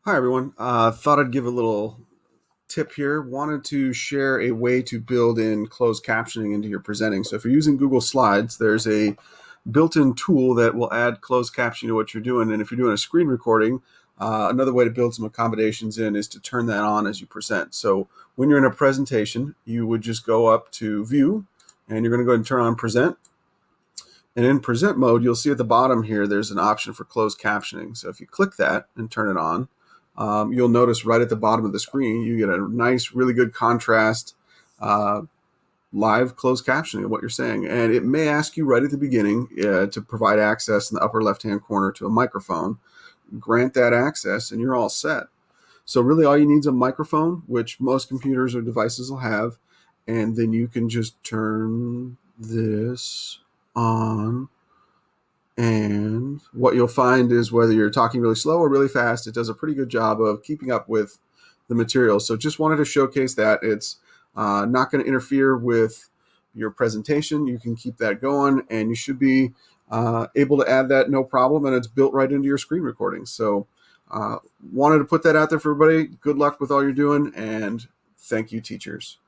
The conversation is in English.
Hi, everyone. Thought I'd give a little tip here. Wanted to share a way to build in closed captioning into your presenting. So if you're using Google Slides, there's a built-in tool that will add closed captioning to what you're doing. And if you're doing a screen recording, another way to build some accommodations in is to turn that on as you present. So when you're in a presentation, you would just go up to View, and you're going to go ahead and turn on Present. And in present mode, you'll see at the bottom here, there's an option for closed captioning. So if you click that and turn it on, you'll notice right at the bottom of the screen, you get a nice, really good contrast, uh, live closed captioning of what you're saying. And it may ask you right at the beginning to provide access in the upper left-hand corner to a microphone. Grant that access and you're all set. So really all you need is a microphone, which most computers or devices will have. And then you can just turn this on, and what you'll find is whether you're talking really slow or really fast, it does a pretty good job of keeping up with the material. So just wanted to showcase that. It's not going to interfere with your presentation. You can keep that going, and you should be able to add that no problem, and it's built right into your screen recording. So wanted to put that out there for everybody. Good luck with all you're doing, and thank you, teachers.